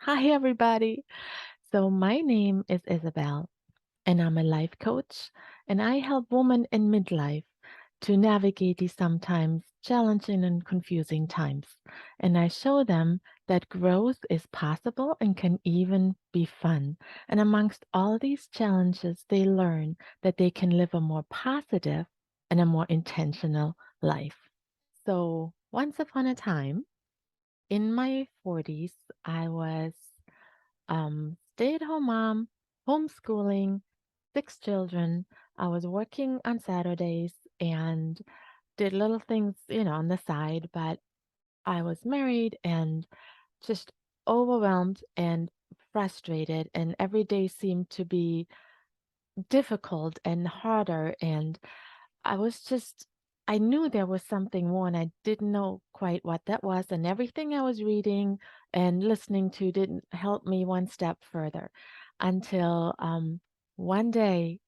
Hi, everybody. So, my name is Isabel, and I'm a life coach, and I help women in midlife to navigate these sometimes challenging and confusing times. And I show them that growth is possible and can even be fun. And amongst all these challenges, they learn that they can live a more positive and a more intentional life. So, once upon a time, in my 40s, I was stay-at-home mom, homeschooling, 6 children. I was working on Saturdays and did little things, on the side, but I was married and just overwhelmed and frustrated, and every day seemed to be difficult and harder. And I was just, I knew there was something more, and I didn't know quite what that was. And everything I was reading and listening to didn't help me one step further until one day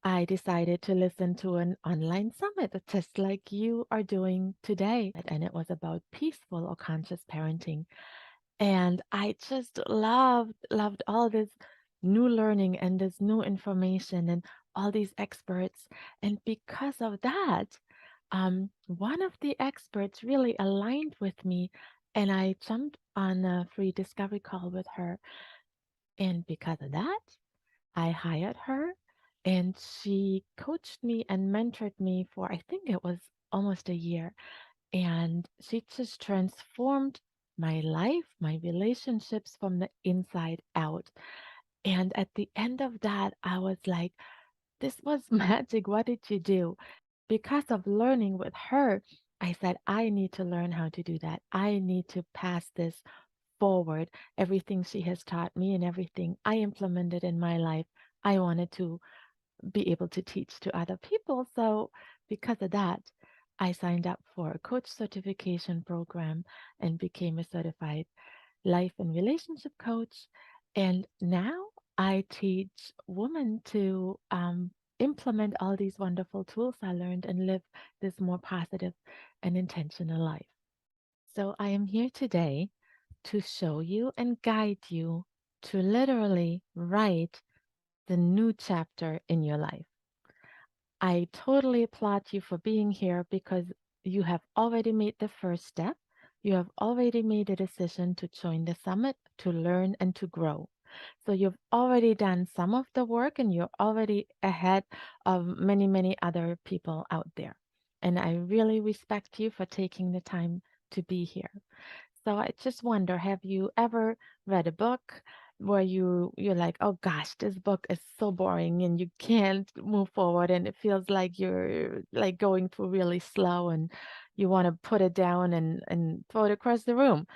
I decided to listen to an online summit, just like you are doing today. And it was about peaceful or conscious parenting. And I just loved all this new learning and this new information and all these experts. And because of that, one of the experts really aligned with me, and I jumped on a free discovery call with her. And because of that, I hired her, and she coached me and mentored me for, I think it was almost a year. And she just transformed my life, my relationships from the inside out. And at the end of that, I was like, this was magic. What did you do? Because of learning with her, I said, I need to learn how to do that. I need to pass this forward. Everything she has taught me and everything I implemented in my life, I wanted to be able to teach to other people. So, because of that, I signed up for a coach certification program and became a certified life and relationship coach. And now I teach women to implement all these wonderful tools I learned and live this more positive and intentional life. So, I am here today to show you and guide you to literally write the new chapter in your life. I totally applaud you for being here because you have already made the first step. You have already made a decision to join the summit, to learn and to grow. So you've already done some of the work and you're already ahead of many, many other people out there. And I really respect you for taking the time to be here. So I just wonder, have you ever read a book where you're like, oh gosh, this book is so boring and you can't move forward and it feels like you're like going through really slow and you want to put it down and throw it across the room.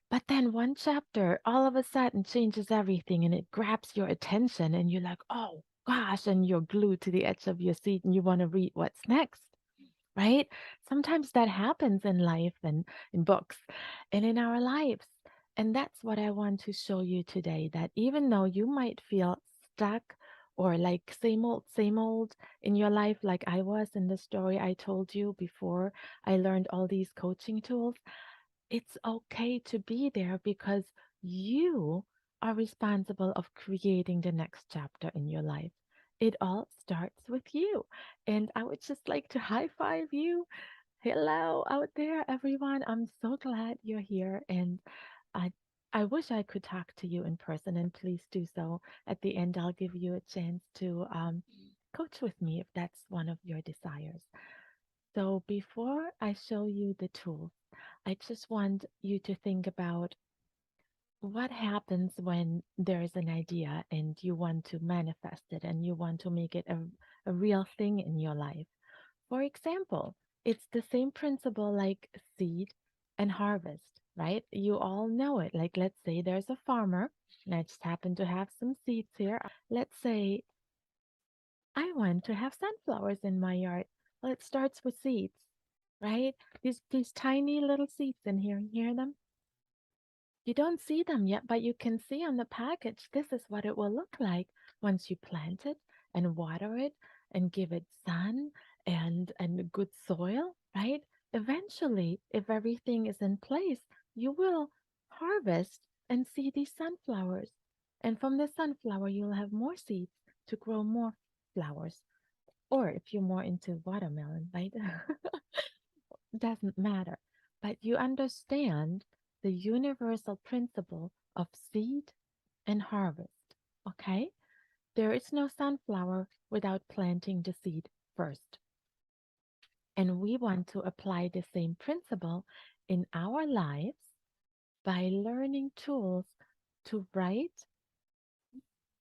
But then one chapter all of a sudden changes everything and it grabs your attention and you're like, oh gosh, and you're glued to the edge of your seat and you want to read what's next, right? Sometimes that happens in life and in books and in our lives. And that's what I want to show you today, that even though you might feel stuck or like same old in your life, like I was in the story I told you before I learned all these coaching tools, it's okay to be there because you are responsible of creating the next chapter in your life. It all starts with you. And I would just like to high five you. Hello out there, everyone. I'm so glad you're here. And I I wish I could talk to you in person, and please do so. At the end, I'll give you a chance to coach with me if that's one of your desires. So before I show you the tools, I just want you to think about what happens when there is an idea and you want to manifest it and you want to make it a real thing in your life. For example, it's the same principle like seed and harvest, right? You all know it. Like, let's say there's a farmer, and I just happen to have some seeds here. Let's say I want to have sunflowers in my yard. Well, it starts with seeds, right? These tiny little seeds in here. You hear them? You don't see them yet, but you can see on the package. This is what it will look like once you plant it and water it and give it sun and good soil, right? Eventually, if everything is in place, you will harvest and see these sunflowers. And from the sunflower, you'll have more seeds to grow more flowers. Or if you're more into watermelon, right? Doesn't matter. But you understand the universal principle of seed and harvest. Okay? There is no sunflower without planting the seed first. And we want to apply the same principle in our lives by learning tools to write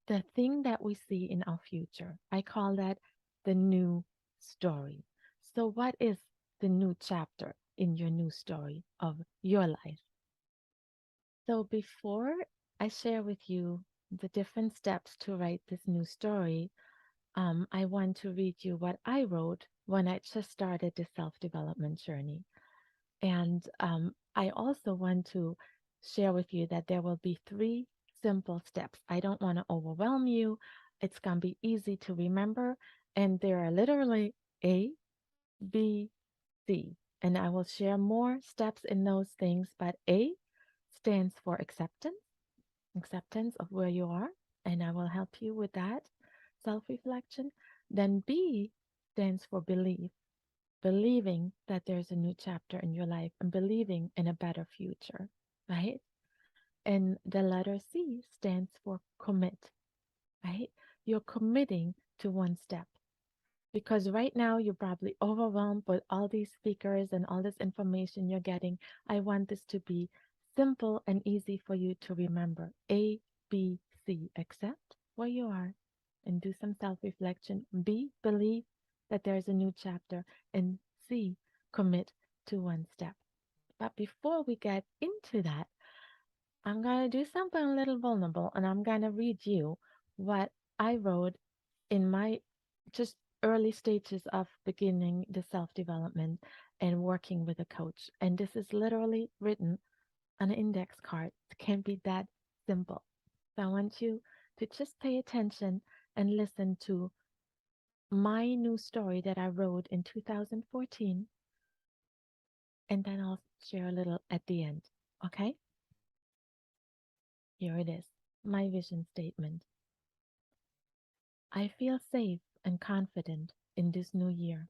the thing that we see in our future. I call that the new story. So, what is the new chapter in your new story of your life? So, before I share with you the different steps to write this new story, I want to read you what I wrote when I just started the self development journey. And I also want to share with you that there will be three simple steps. I don't want to overwhelm you. It's going to be easy to remember. And there are literally A, B, C. And I will share more steps in those things. But A stands for acceptance, acceptance of where you are. And I will help you with that self reflection. Then B stands for belief, believing that there's a new chapter in your life and believing in a better future, right? And the letter C stands for commit, right? You're committing to one step because right now you're probably overwhelmed with all these speakers and all this information you're getting. I want this to be simple and easy for you to remember. A, B, C, accept where you are and do some self reflection. B, believe that there's a new chapter. And C, commit to one step. But before we get into that, I'm going to do something a little vulnerable and I'm going to read you what I wrote in my just early stages of beginning the self development and working with a coach. And this is literally written on an index card. It can't be that simple. So I want you to just pay attention and listen to my new story that I wrote in 2014. And then I'll share a little at the end. Okay? Here it is, my vision statement. I feel safe and confident in this new year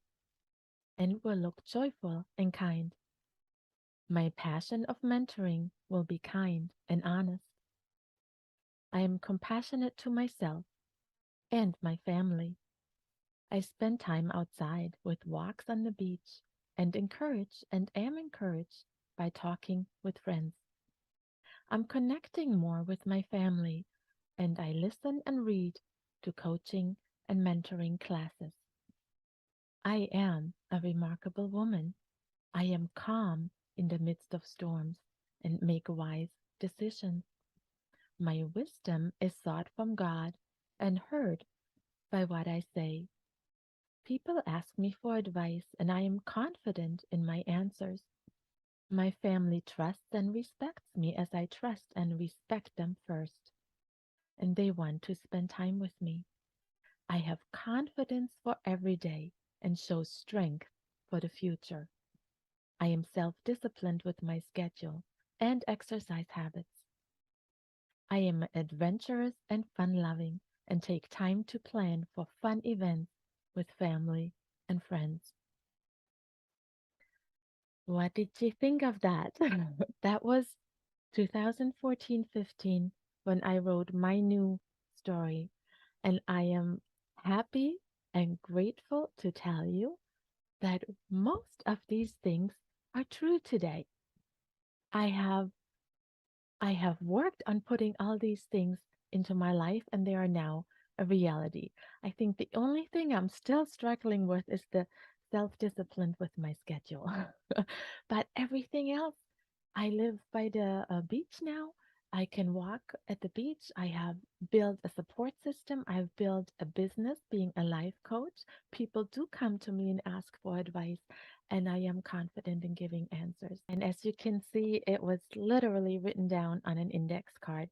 and will look joyful and kind. My passion of mentoring will be kind and honest. I am compassionate to myself and my family. I spend time outside with walks on the beach and encourage and am encouraged by talking with friends. I'm connecting more with my family and I listen and read to coaching and mentoring classes. I am a remarkable woman. I am calm in the midst of storms and make wise decisions. My wisdom is sought from God and heard by what I say. People ask me for advice and I am confident in my answers. My family trusts and respects me as I trust and respect them first, and they want to spend time with me. I have confidence for every day and show strength for the future. I am self disciplined with my schedule and exercise habits. I am adventurous and fun loving and take time to plan for fun events with family and friends. What did you think of that? That was 2014-15 when I wrote my new story. And I am happy and grateful to tell you that most of these things are true today. I have I have worked on putting all these things into my life and they are now a reality. I think the only thing I'm still struggling with is the self-discipline with my schedule. But everything else, I live by the beach now. I can walk at the beach. I have built a support system. I've built a business being a life coach. People do come to me and ask for advice, and I am confident in giving answers. And as you can see, it was literally written down on an index card.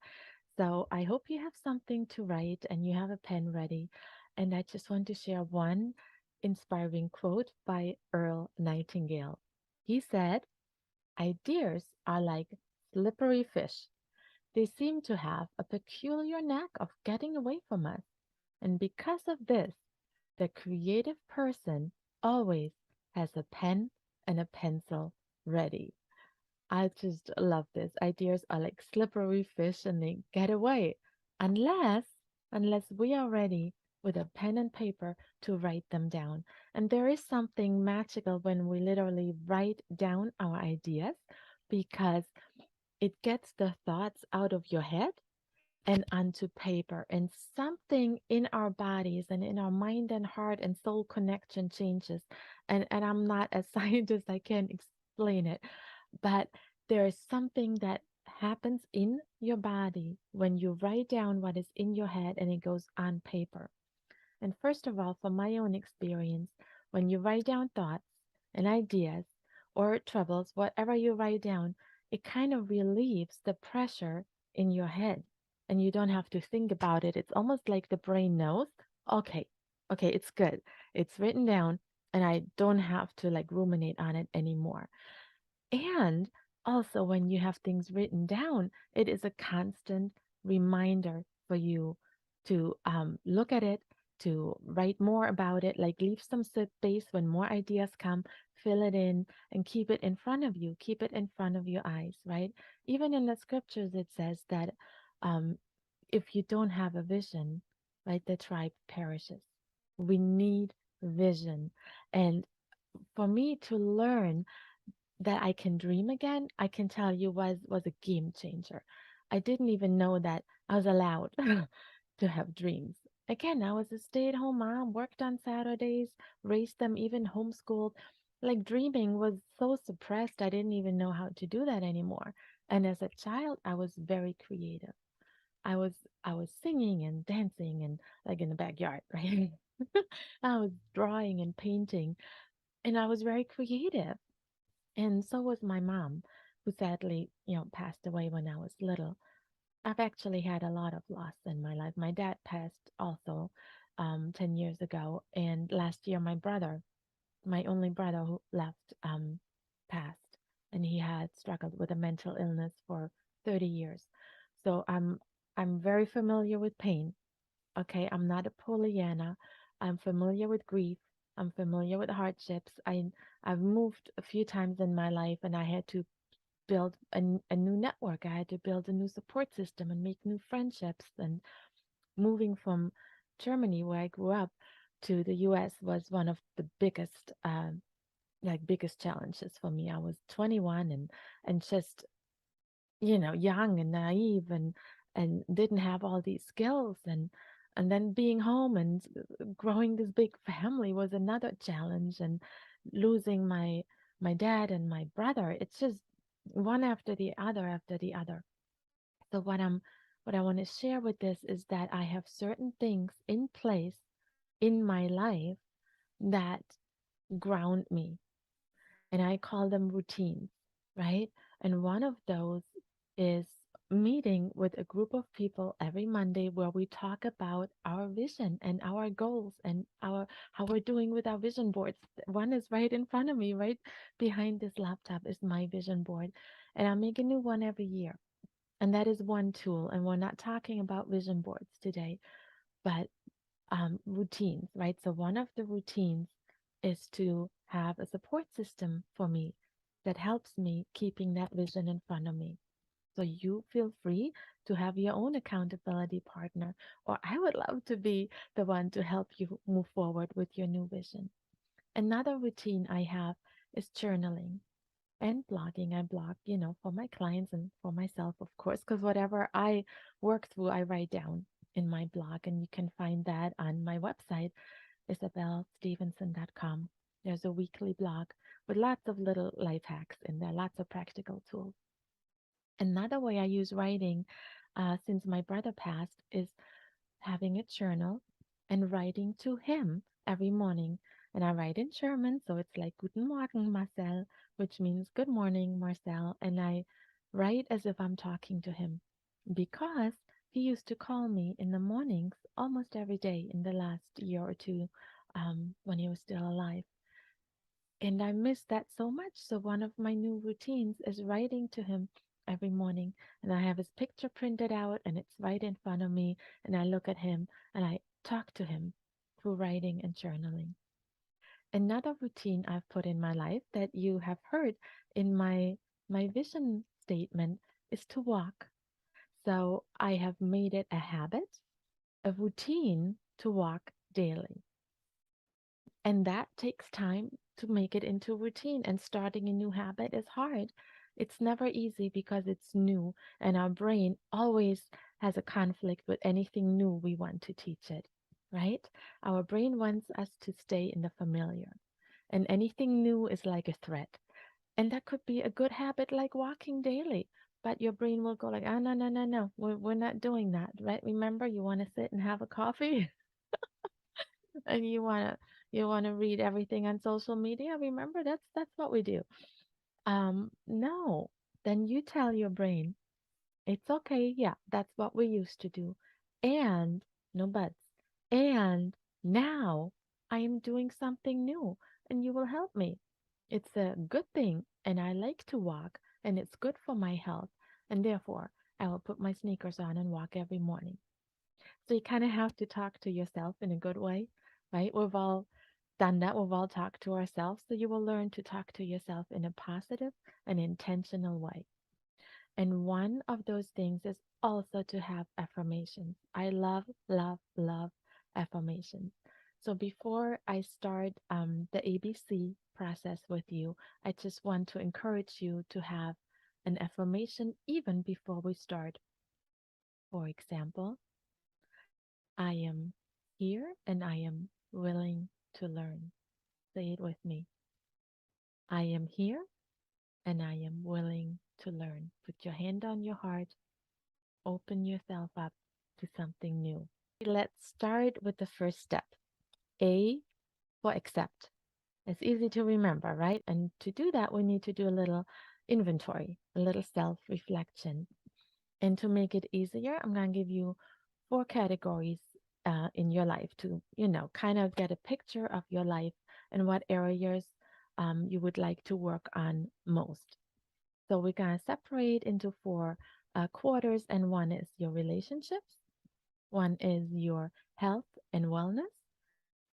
So I hope you have something to write and you have a pen ready. And I just want to share one inspiring quote by Earl Nightingale. He said, ideas are like slippery fish. They seem to have a peculiar knack of getting away from us. And because of this, the creative person always has a pen and a pencil ready. I just love this. Ideas are like slippery fish and they get away unless unless we are ready with a pen and paper to write them down. And there is something magical when we literally write down our ideas because it gets the thoughts out of your head and onto paper, and something in our bodies and in our mind and heart and soul connection changes. And I'm not a scientist, I can't explain it, but there is something that happens in your body when you write down what is in your head and it goes on paper. And first of all, from my own experience, when you write down thoughts and ideas or troubles, whatever you write down, it kind of relieves the pressure in your head. And you don't have to think about it. It's almost like the brain knows, okay, okay, it's good. It's written down, and I don't have to like ruminate on it anymore. And also, when you have things written down, it is a constant reminder for you to look at it, to write more about it, like leave some space when more ideas come, fill it in, and keep it in front of you, keep it in front of your eyes, right? Even in the scriptures, it says that um, if you don't have a vision, right, the tribe perishes. We need vision. And for me to learn that I can dream again, I can tell you was a game changer. I didn't even know that I was allowed to have dreams. Again, I was a stay-at-home mom, worked on Saturdays, raised them, even homeschooled. Like dreaming was so suppressed, I didn't even know how to do that anymore. And as a child, I was very creative. I was singing and dancing and like in the backyard, right? I was drawing and painting, and I was very creative. And so was my mom, who sadly, passed away when I was little. I've actually had a lot of loss in my life. My dad passed also 10 years ago. And last year, my brother, my only brother who left, passed. And he had struggled with a mental illness for 30 years. So I'm very familiar with pain. Okay, I'm not a Pollyanna. I'm familiar with grief. I'm familiar with hardships. I've moved a few times in my life, and I had to build a new network. I had to build a new support system and make new friendships. And moving from Germany, where I grew up, to the U.S. was one of the biggest challenges for me. I was 21 and just young and naive and didn't have all these skills, and then being home and growing this big family was another challenge, and losing my dad and my brother. It's just one after the other after the other. So what I want to share with this is that I have certain things in place in my life that ground me, and I call them routines, right? And one of those is meeting with a group of people every Monday where we talk about our vision and our goals and our how we're doing with our vision boards. One is right in front of me, right behind this laptop is my vision board, and I make a new one every year. And that is one tool. And we're not talking about vision boards today, but routines, right? So one of the routines is to have a support system for me that helps me keeping that vision in front of me. So you feel free to have your own accountability partner, or I would love to be the one to help you move forward with your new vision. Another routine I have is journaling and blogging. I blog, for my clients and for myself, of course, because whatever I work through, I write down in my blog, and you can find that on my website, isabelstevenson.com. There's a weekly blog with lots of little life hacks in there, lots of practical tools. Another way I use writing since my brother passed is having a journal and writing to him every morning. And I write in German, so it's like Guten Morgen, Marcel, which means good morning, Marcel. And I write as if I'm talking to him because he used to call me in the mornings almost every day in the last year or two when he was still alive. And I miss that so much. So one of my new routines is writing to him every morning, and I have his picture printed out and it's right in front of me, and I look at him and I talk to him through writing and journaling. Another routine I've put in my life that you have heard in my vision statement is to walk. So I have made it a habit, a routine to walk daily. And that takes time to make it into routine. And starting a new habit is hard. It's never easy because it's new, and our brain always has a conflict with anything new we want to teach it, right? Our brain wants us to stay in the familiar, and anything new is like a threat. And that could be a good habit like walking daily. But your brain will go like, oh, no, no, no, no, we're not doing that, right? Remember, you want to sit and have a coffee and you want to read everything on social media. Remember, that's what we do. No, then you tell your brain it's okay. Yeah, that's what we used to do. And no buts. And now I am doing something new and you will help me. It's a good thing. And I like to walk and it's good for my health. And therefore, I will put my sneakers on and walk every morning. So you kind of have to talk to yourself in a good way, right? We've all done that. We've all talked to ourselves. So you will learn to talk to yourself in a positive and intentional way. And one of those things is also to have affirmations. I love, love, love affirmations. So before I start the ABC process with you, I just want to encourage you to have an affirmation even before we start. For example, I am here and I am willing to learn. Say it with me. I am here and I am willing to learn. Put your hand on your heart. Open yourself up to something new. Let's start with the first step. A for accept. It's easy to remember, right? And to do that, we need to do a little inventory, a little self reflection. And to make it easier, I'm going to give you four categories in your life to, kind of get a picture of your life and what areas you would like to work on most. So we're going to separate into four quarters, and one is your relationships, one is your health and wellness,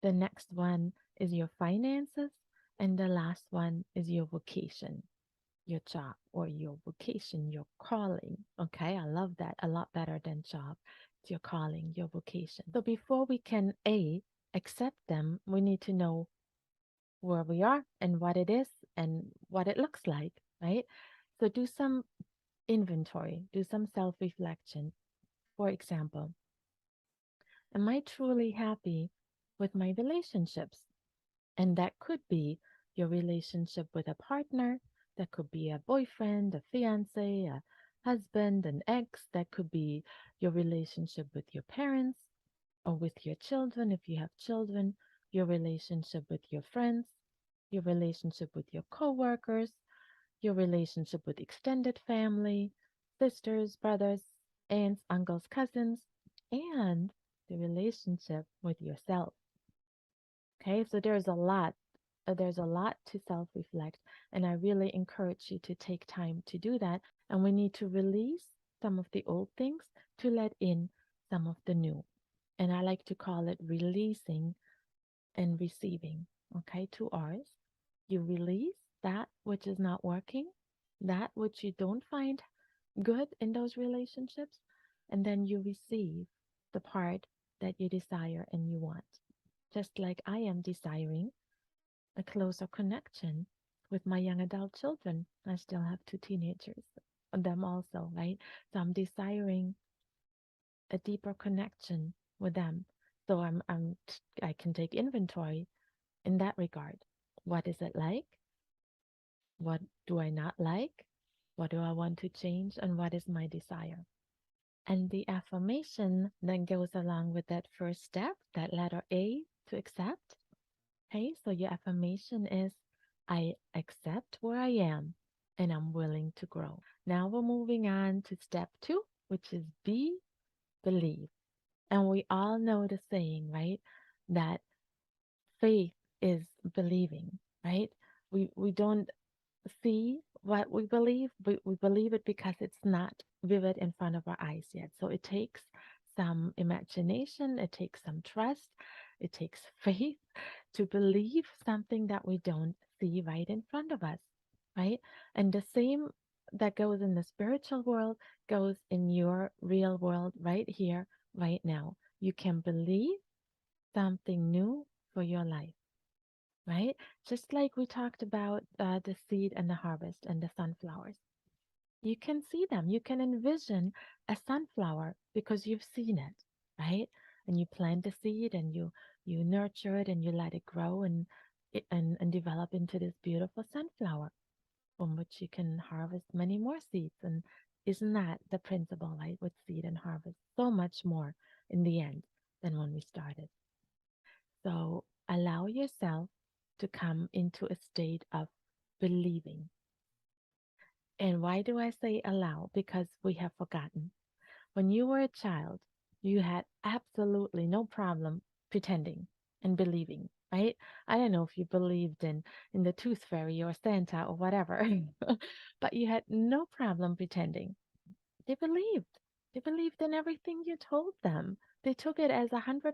the next one is your finances, and the last one is your vocation, your job or your vocation, your calling. Okay, I love that a lot better than job. It's your calling, your vocation. So before we can accept them, we need to know where we are and what it is and what it looks like, right? So do some inventory, do some self reflection. For example, am I truly happy with my relationships? And that could be your relationship with a partner, that could be a boyfriend, a fiance, a husband, an ex, that could be your relationship with your parents or with your children if you have children, your relationship with your friends, your relationship with your coworkers, your relationship with extended family, sisters, brothers, aunts, uncles, cousins, and the relationship with yourself. Okay, so there's a lot to self reflect, and I really encourage you to take time to do that. And we need to release some of the old things to let in some of the new. And I like to call it releasing and receiving. Okay, 2 R's. You release that which is not working, that which you don't find good in those relationships, and then you receive the part that you desire and you want. Just like I am desiring a closer connection with my young adult children. I still have two teenagers, them also, right? So I'm desiring a deeper connection with them. So I can take inventory in that regard. What is it like? What do I not like? What do I want to change? And what is my desire? And the affirmation then goes along with that first step, that letter A to accept. Okay, so your affirmation is I accept where I am and I'm willing to grow. Now we're moving on to step two, which is B, believe. And we all know the saying, right? That faith is believing, right? We don't see what we believe it because it's not vivid in front of our eyes yet. So it takes some imagination, it takes some trust, it takes faith to believe something that we don't see right in front of us, right? And the same that goes in the spiritual world goes in your real world right here, right now. You can believe something new for your life, right? Just like we talked about the seed and the harvest and the sunflowers. You can see them. You can envision a sunflower because you've seen it, right? And you plant the seed and you nurture it and you let it grow and develop into this beautiful sunflower from which you can harvest many more seeds. And isn't that the principle, right? With seed and harvest, so much more in the end than when we started. So allow yourself to come into a state of believing. And why do I say allow? Because we have forgotten. When you were a child, you had absolutely no problem pretending and believing, right? I don't know if you believed in the tooth fairy or Santa or whatever, but you had no problem pretending. They believed. They believed in everything you told them. They took it as 100%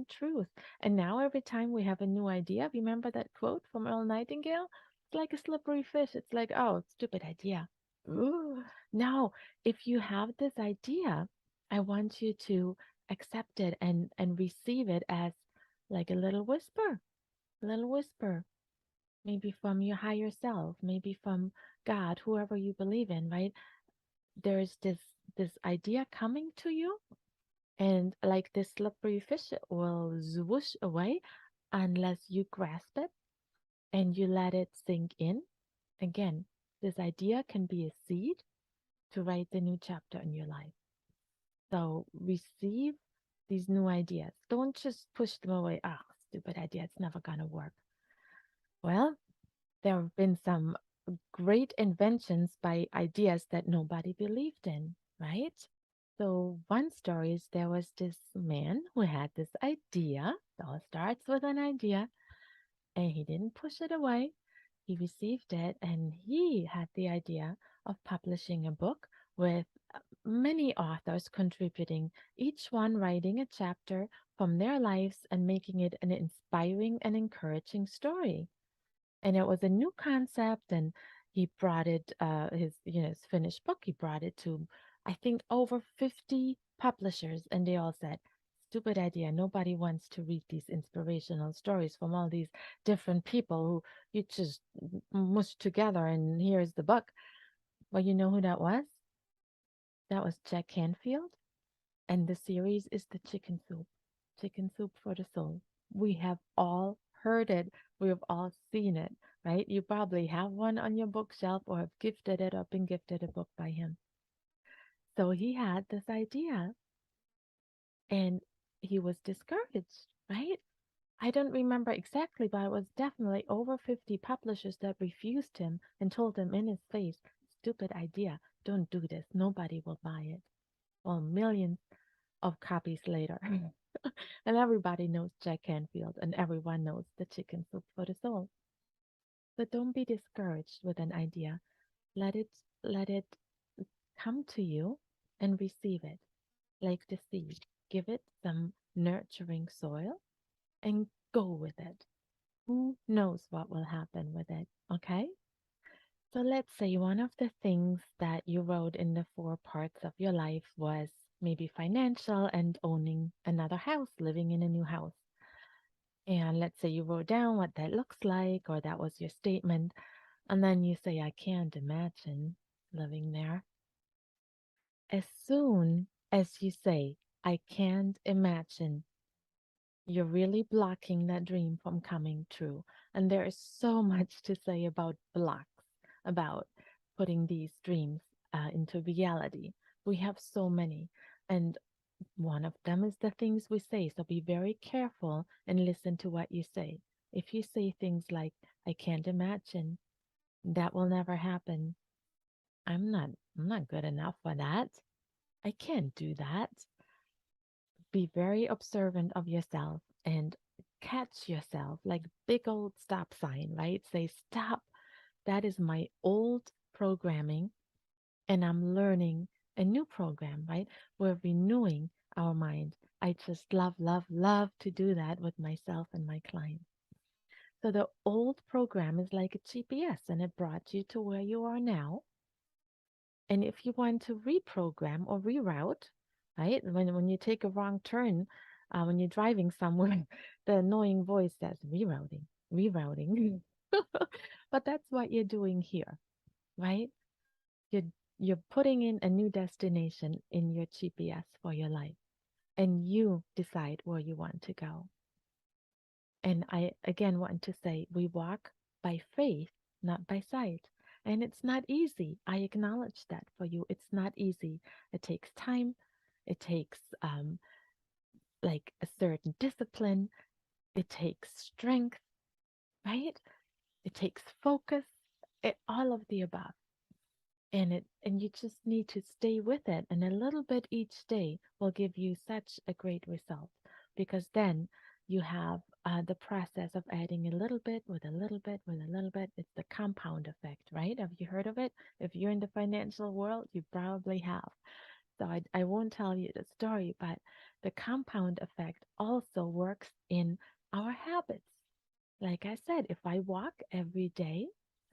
truth. And now every time we have a new idea, remember that quote from Earl Nightingale? It's like a slippery fish. It's like, oh, stupid idea. Ooh. Now, if you have this idea, I want you to accept it and receive it as like a little whisper, maybe from your higher self, maybe from God, whoever you believe in, right? There's this idea coming to you, and like this slippery fish, it will swoosh away unless you grasp it and you let it sink in. Again, this idea can be a seed to write the new chapter in your life. So receive these new ideas. Don't just push them away. Ah, stupid idea. It's never going to work. Well, there have been some great inventions by ideas that nobody believed in, right? So, one story is there was this man who had this idea. It all starts with an idea, and he didn't push it away. He received it, and he had the idea of publishing a book with many authors contributing, each one writing a chapter from their lives and making it an inspiring and encouraging story. And it was a new concept, and he brought it his his finished book. He brought it to, I think, over 50 publishers, and they all said, stupid idea, nobody wants to read these inspirational stories from all these different people who you just mush together, and here's the book. Well, you know who that was? That was Jack Canfield, and the series is the Chicken Soup for the Soul. We have all heard it. We have all seen it, right? You probably have one on your bookshelf or have gifted it or been gifted a book by him. So he had this idea and he was discouraged, right? I don't remember exactly, but it was definitely over 50 publishers that refused him and told him in his face, stupid idea, don't do this, nobody will buy it. Well, millions of copies later. And everybody knows Jack Canfield, and everyone knows the chicken soup for the soul. So don't be discouraged with an idea. Let it come to you and receive it like the seed. Give it some nurturing soil and go with it. Who knows what will happen with it? Okay? So let's say one of the things that you wrote in the four parts of your life was maybe financial and owning another house, living in a new house. And let's say you wrote down what that looks like, or that was your statement, and then you say, I can't imagine living there. As soon as you say, I can't imagine, you're really blocking that dream from coming true. And there is so much to say about blocks, about putting these dreams into reality. We have so many. And one of them is the things we say. So be very careful and listen to what you say. If you say things like, I can't imagine, that will never happen. I'm not good enough for that. I can't do that. Be very observant of yourself and catch yourself like big old stop sign, right? Say, stop. That is my old programming and I'm learning a new program, right? We're renewing our mind. I just love, love, love to do that with myself and my clients. So the old program is like a GPS and it brought you to where you are now. And if you want to reprogram or reroute, right? When you take a wrong turn, when you're driving somewhere, the annoying voice says rerouting, rerouting. But that's what you're doing here, right? You're you're putting in a new destination in your GPS for your life, and you decide where you want to go. And I again want to say we walk by faith, not by sight. And it's not easy. I acknowledge that for you. It's not easy. It takes time. It takes like a certain discipline. It takes strength, right? It takes focus. All of the above. And you just need to stay with it, and a little bit each day will give you such a great result, because then you have the process of adding a little bit with a little bit with a little bit. It's the compound effect, right? Have you heard of it? If you're in the financial world, you probably have. So I won't tell you the story, but the compound effect also works in our habits. Like I said, if I walk every day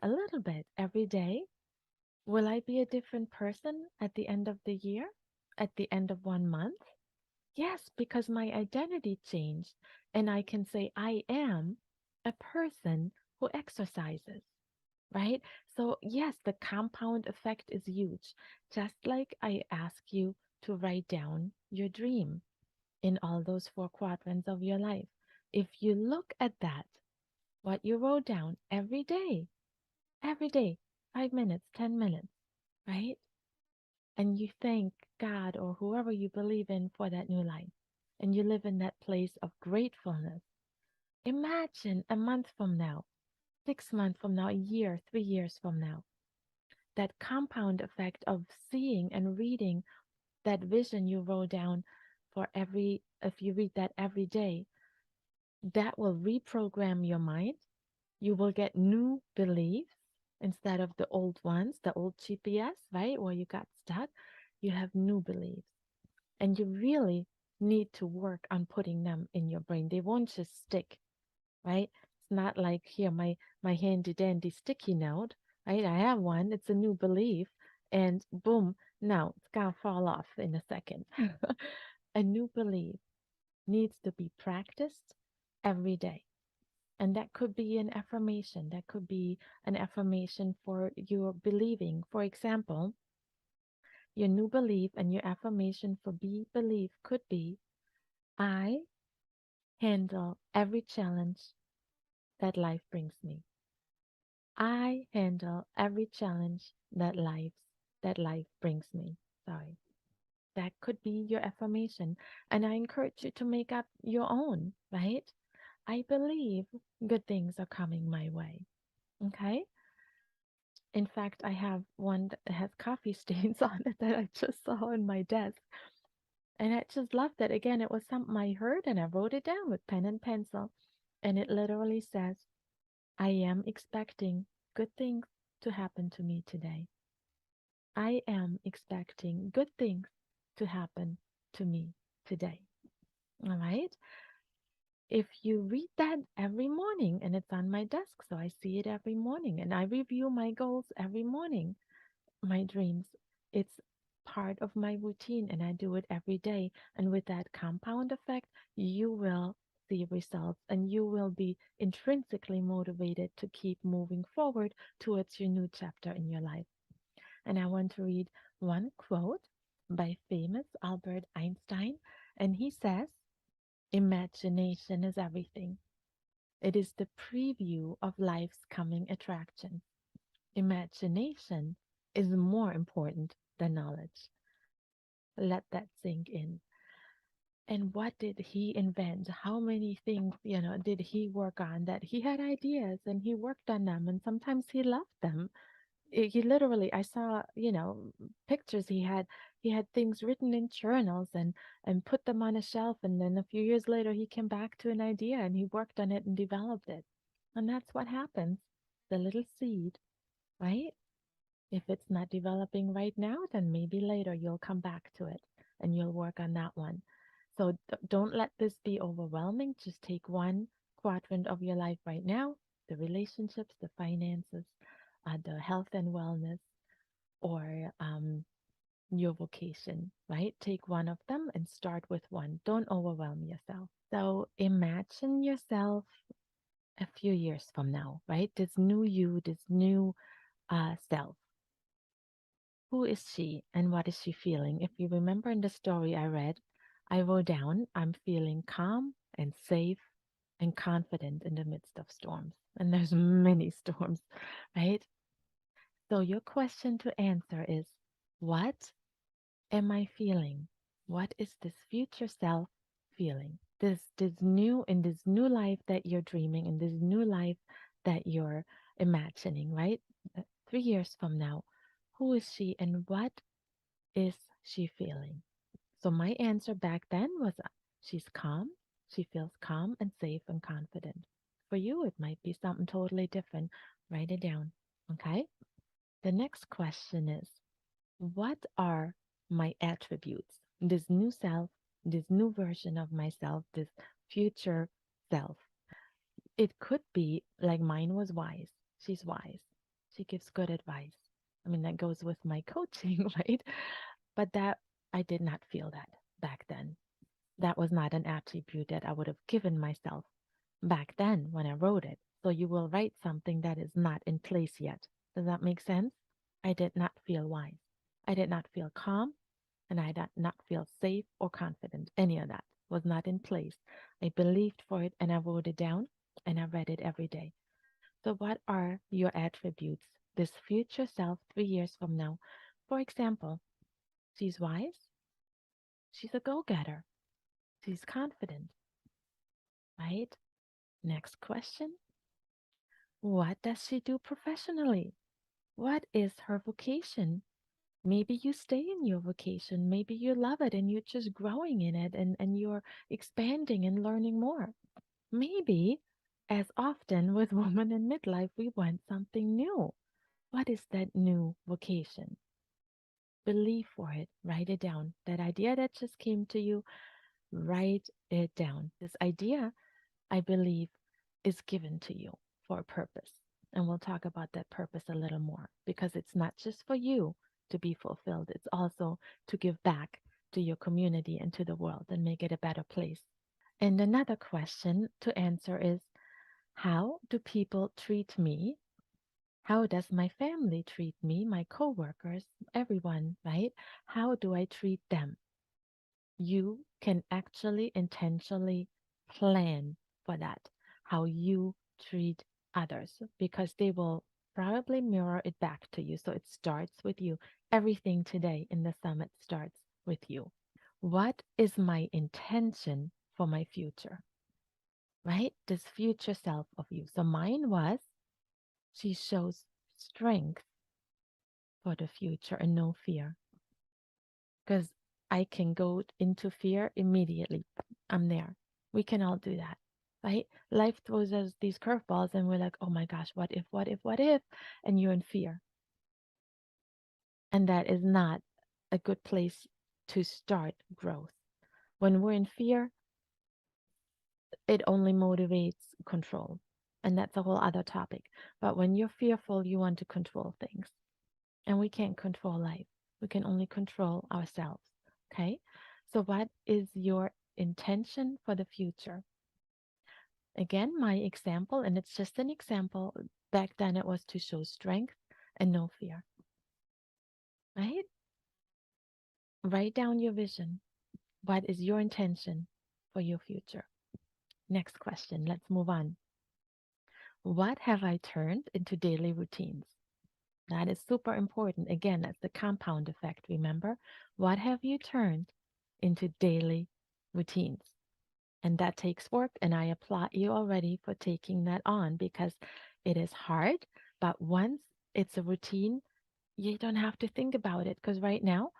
a little bit every day, will I be a different person at the end of the year? At the end of 1 month? Yes, because my identity changed and I can say I am a person who exercises, right? So, yes, the compound effect is huge. Just like I ask you to write down your dream in all those four quadrants of your life. If you look at that, what you wrote down every day, 5 minutes, 10 minutes, right? And you thank God or whoever you believe in for that new life, and you live in that place of gratefulness. Imagine a month from now, 6 months from now, a year, 3 years from now, that compound effect of seeing and reading that vision you wrote down for every, if you read that every day, that will reprogram your mind. You will get new beliefs instead of the old ones, the old GPS, right? Where you got stuck. You have new beliefs. And you really need to work on putting them in your brain. They won't just stick, right? It's not like here my handy dandy sticky note, right? I have one. It's a new belief, and boom, now it's gonna fall off in a second. A new belief needs to be practiced every day. And that could be an affirmation. That could be an affirmation for your believing. For example, your new belief and your affirmation for be belief could be I handle every challenge that life brings me. I handle every challenge that life brings me. Sorry. That could be your affirmation. And I encourage you to make up your own, right? I believe good things are coming my way. Okay? In fact, I have one that has coffee stains on it that I just saw on my desk. And I just loved it. Again, it was something I heard and I wrote it down with pen and pencil. And it literally says, I am expecting good things to happen to me today. I am expecting good things to happen to me today. All right. If you read that every morning, and it's on my desk, so I see it every morning, and I review my goals every morning, my dreams, it's part of my routine, and I do it every day. And with that compound effect, you will see results and you will be intrinsically motivated to keep moving forward towards your new chapter in your life. And I want to read one quote by famous Albert Einstein, and he says, imagination is everything. It is the preview of life's coming attraction. Imagination is more important than knowledge. Let that sink in. And what did he invent? How many things, did he work on that he had ideas and he worked on them and sometimes he loved them. He literally, I saw, pictures he had things written in journals and put them on a shelf, and then a few years later he came back to an idea and he worked on it and developed it. And that's what happens. The little seed, right? If it's not developing right now, then maybe later you'll come back to it and you'll work on that one. So don't let this be overwhelming. Just take one quadrant of your life right now, the relationships, the finances, the health and wellness, or your vocation, right? Take one of them and start with one. Don't overwhelm yourself. So imagine yourself a few years from now, right? This new you, this new self. Who is she and what is she feeling? If you remember in the story I read, I wrote down, I'm feeling calm and safe and confident in the midst of storms. And there's many storms, right? So your question to answer is, what am I feeling? What is this future self feeling? This new life that you're dreaming, in this new life that you're imagining, right? 3 years from now, who is she and what is she feeling? So my answer back then was she's calm. She feels calm and safe and confident. For you, it might be something totally different. Write it down. Okay. The next question is, what are my attributes? This new self, this new version of myself, this future self. It could be like mine was wise. She's wise. She gives good advice. I mean, that goes with my coaching, right? But that I did not feel that back then. That was not an attribute that I would have given myself back then when I wrote it. So you will write something that is not in place yet. Does that make sense? I did not feel wise. I did not feel calm and I did not feel safe or confident. Any of that was not in place. I believed for it and I wrote it down and I read it every day. So, what are your attributes? This future self 3 years from now. For example, she's wise, she's a go getter, she's confident, right? Next question. What does she do professionally? What is her vocation? Maybe you stay in your vocation. Maybe you love it and you're just growing in it and you're expanding and learning more. Maybe, as often with women in midlife, we want something new. What is that new vocation? Believe for it. Write it down. That idea that just came to you, write it down. This idea, I believe, is given to you for a purpose. And we'll talk about that purpose a little more because it's not just for you to be fulfilled, it's also to give back to your community and to the world and make it a better place. And another question to answer is, how do people treat me? How does my family treat me, my coworkers, everyone, right? How do I treat them? You can actually intentionally plan for that, how you treat others, because they will probably mirror it back to you. So it starts with you. Everything today in the summit starts with you. What is my intention for my future, right? This future self of you. So mine was, she shows strength for the future and no fear, because I can go into fear immediately. I'm there. We can all do that, right? Life throws us these curveballs, and we're like, oh my gosh, what if, what if, what if? And you're in fear. And that is not a good place to start growth. When we're in fear, it only motivates control. And that's a whole other topic. But when you're fearful, you want to control things. And we can't control life. We can only control ourselves. Okay. So, what is your intention for the future? Again, my example, and it's just an example. Back then, it was to show strength and no fear. Right? Write down your vision. What is your intention for your future? Next question. Let's move on. What have I turned into daily routines? That is super important. Again, that's the compound effect. Remember, what have you turned into daily routines? And that takes work. And I applaud you already for taking that on because it is hard. But once it's a routine, you don't have to think about it. Because right now,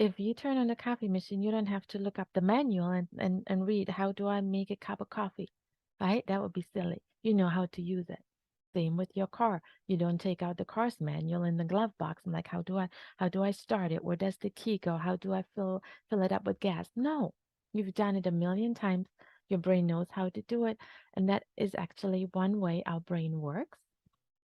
if you turn on a coffee machine, you don't have to look up the manual and read, how do I make a cup of coffee? Right? That would be silly. You know how to use it. Same with your car. You don't take out the car's manual in the glove box and like, how do I start it? Where does the key go? How do I fill it up with gas? No. You've done it a million times. Your brain knows how to do it. And that is actually one way our brain works.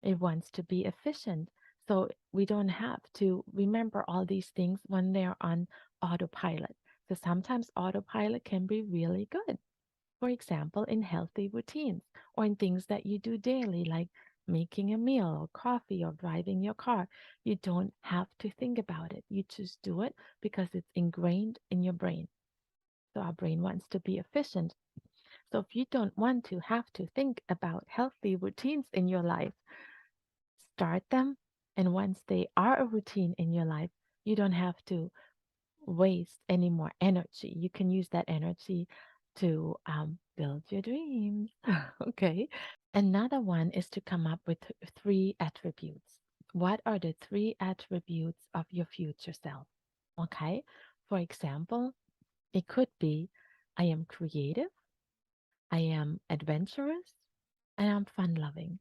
It wants to be efficient. So we don't have to remember all these things when they're on autopilot. So sometimes autopilot can be really good. For example, in healthy routines or in things that you do daily, like making a meal or coffee or driving your car. You don't have to think about it. You just do it because it's ingrained in your brain. So our brain wants to be efficient. So if you don't want to have to think about healthy routines in your life, start them. And once they are a routine in your life, you don't have to waste any more energy. You can use that energy to build your dreams. Okay. Another one is to come up with three attributes. What are the three attributes of your future self? Okay. For example, it could be I am creative, I am adventurous, and I'm fun loving.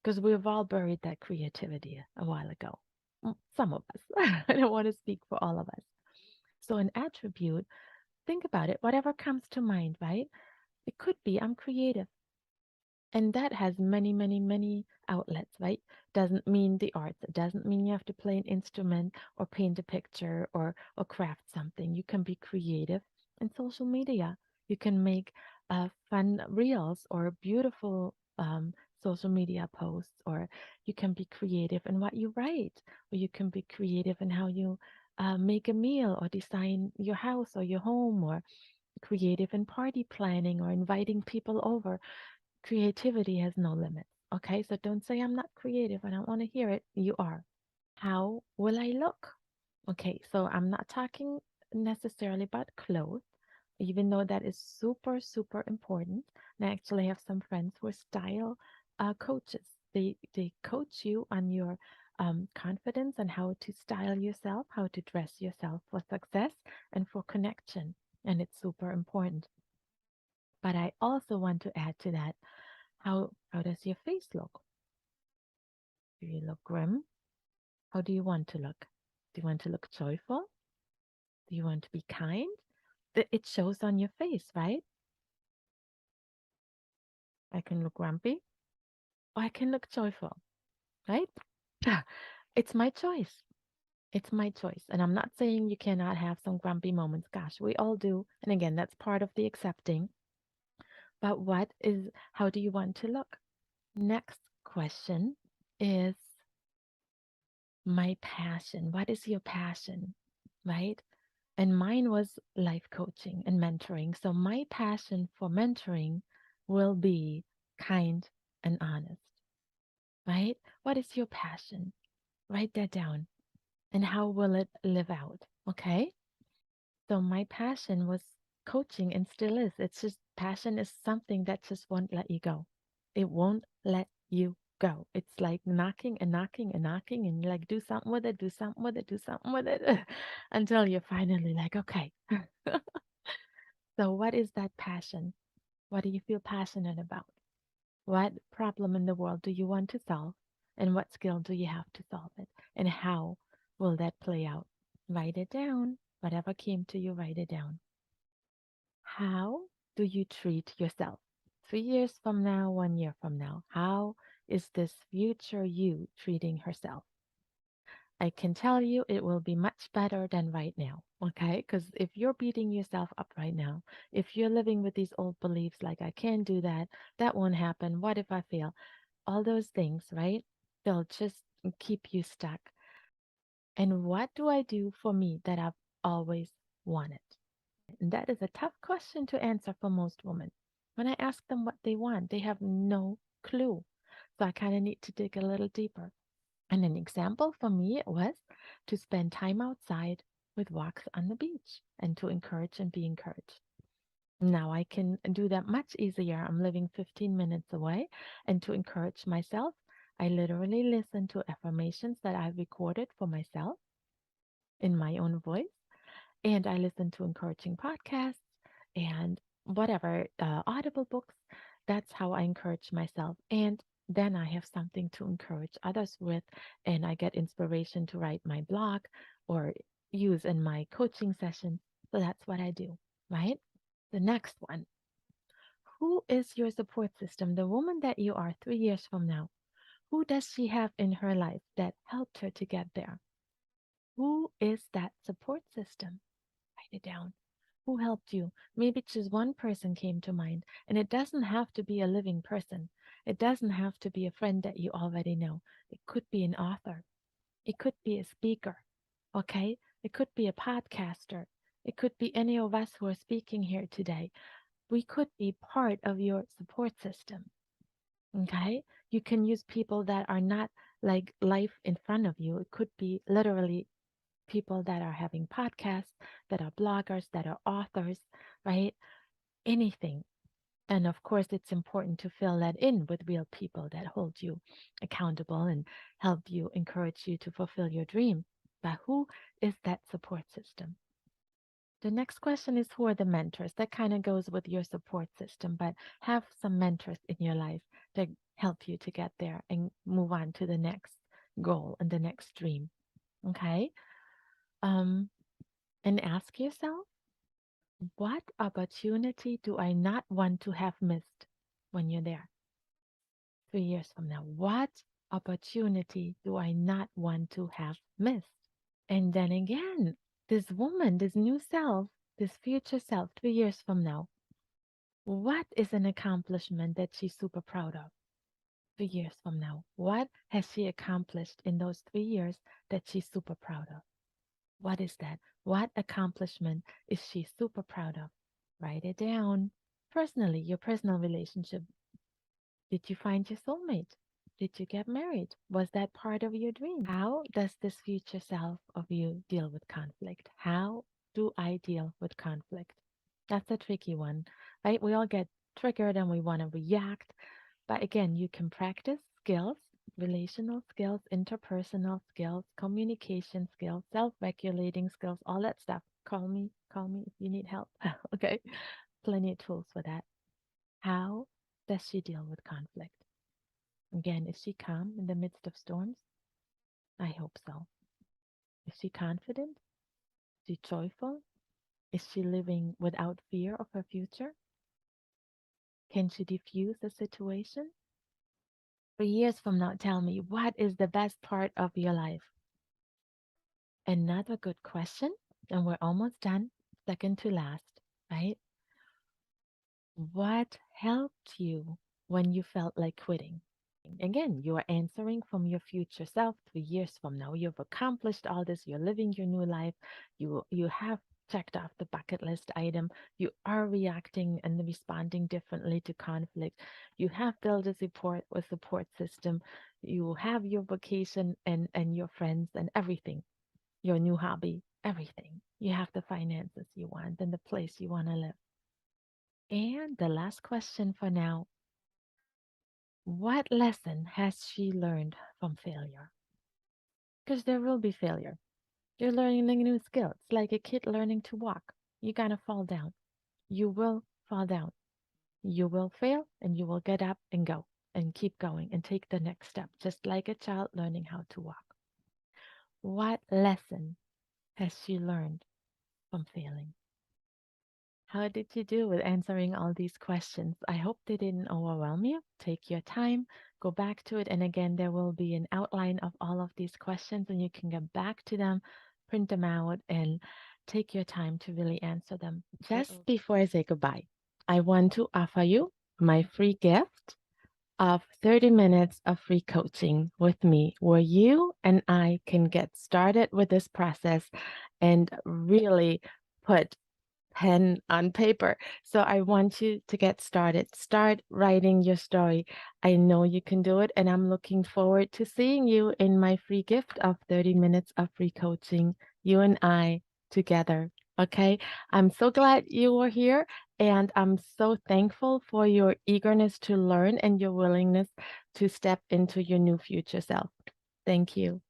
Because we've all buried that creativity a while ago. Some of us. I don't want to speak for all of us. So, an attribute, think about it, whatever comes to mind, right? It could be I'm creative. And that has many, many, many outlets, right? Doesn't mean the arts. It doesn't mean you have to play an instrument or paint a picture or craft something. You can be creative in social media. You can make fun reels or beautiful social media posts, or you can be creative in what you write, or you can be creative in how you make a meal or design your house or your home, or creative in party planning or inviting people over. Creativity has no limits. Okay, so don't say I'm not creative. I don't want to hear it. You are. How will I look? Okay, so I'm not talking necessarily about clothes, even though that is super, super important. And I actually have some friends who are style coaches. They coach you on your confidence and how to style yourself, how to dress yourself for success and for connection. And it's super important. But I also want to add to that, how does your face look? Do you look grim? How do you want to look? Do you want to look joyful? Do you want to be kind? It shows on your face, right? I can look grumpy or I can look joyful, right? It's my choice. It's my choice. And I'm not saying you cannot have some grumpy moments. Gosh, we all do. And again, that's part of the accepting. But how do you want to look? Next question is my passion. What is your passion? Right? And mine was life coaching and mentoring. So my passion for mentoring will be kind and honest, right? What is your passion? Write that down. And how will it live out? Okay. So my passion was coaching and still is. It's just passion is something that just won't let you go. It won't let you go. It's like knocking and knocking and knocking, and you're like, do something with it, do something with it, do something with it until you're finally like, okay. So, what is that passion? What do you feel passionate about? What problem in the world do you want to solve? And what skill do you have to solve it? And how will that play out? Write it down. Whatever came to you, write it down. How do you treat yourself? 3 years from now, 1 year from now, how is this future you treating herself? I can tell you it will be much better than right now. Okay. Because if you're beating yourself up right now, if you're living with these old beliefs like, I can't do that, that won't happen, what if I fail? All those things, right? They'll just keep you stuck. And what do I do for me that I've always wanted? And that is a tough question to answer for most women. When I ask them what they want, they have no clue. So I kind of need to dig a little deeper. And an example for me was to spend time outside with walks on the beach and to encourage and be encouraged. Now I can do that much easier. I'm living 15 minutes away. And to encourage myself, I literally listen to affirmations that I've recorded for myself in my own voice. And I listen to encouraging podcasts and whatever, audible books. That's how I encourage myself. And Then I have something to encourage others with, and I get inspiration to write my blog or use in my coaching session. So that's what I do, right? The next one, who is your support system? The woman that you are 3 years from now, who does she have in her life that helped her to get there? Who is that support system? Write it down. Who helped you? Maybe just one person came to mind, and it doesn't have to be a living person. It doesn't have to be a friend that you already know. It could be an author. It could be a speaker. Okay? It could be a podcaster. It could be any of us who are speaking here today. We could be part of your support system. Okay? You can use people that are not like life in front of you. It could be literally people that are having podcasts, that are bloggers, that are authors, right? Anything. And of course, it's important to fill that in with real people that hold you accountable and help you, encourage you to fulfill your dream. But who is that support system? The next question is, who are the mentors? That kind of goes with your support system, but have some mentors in your life that help you to get there and move on to the next goal and the next dream. Okay. Um, and ask yourself, what opportunity do I not want to have missed when you're there 3 years from now? What opportunity do I not want to have missed? And then again, this woman, this new self, this future self 3 years from now, what is an accomplishment that she's super proud of 3 years from now? What has she accomplished in those 3 years that she's super proud of? What is that? What accomplishment is she super proud of? Write it down. Personally, your personal relationship. Did you find your soulmate? Did you get married? Was that part of your dream? How does this future self of you deal with conflict? How do I deal with conflict? That's a tricky one, right? We all get triggered and we want to react. But again, you can practice skills, relational skills, interpersonal skills, communication skills, self regulating skills, all that stuff. Call me if you need help. Okay. Plenty of tools for that. How does she deal with conflict? Again, is she calm in the midst of storms? I hope so. Is she confident? Is she joyful? Is she living without fear of her future? Can she diffuse a situation? 3 years from now, tell me, what is the best part of your life? Another good question, and we're almost done. Second to last, right? What helped you when you felt like quitting? Again, you are answering from your future self 3 years from now. You've accomplished all this. You're living your new life. You have checked off the bucket list item. You are reacting and responding differently to conflict. You have built a support system. You have your vocation and your friends and everything. Your new hobby, everything. You have the finances you want and the place you want to live. And the last question for now, what lesson has she learned from failure? Because there will be failure. You're learning a new skill. It's like a kid learning to walk. You're going to fall down. You will fall down. You will fail and you will get up and go and keep going and take the next step, just like a child learning how to walk. What lesson has she learned from failing? How did you do with answering all these questions? I hope they didn't overwhelm you. Take your time, go back to it. And again, there will be an outline of all of these questions, and you can get back to them, print them out, and take your time to really answer them. Just before I say goodbye, I want to offer you my free gift of 30 minutes of free coaching with me, where you and I can get started with this process and really put pen on paper. So I want you to get started. Start writing your story. I know you can do it, and I'm looking forward to seeing you in my free gift of 30 minutes of free coaching, you and I together. Okay. I'm so glad you were here, and I'm so thankful for your eagerness to learn and your willingness to step into your new future self. Thank you.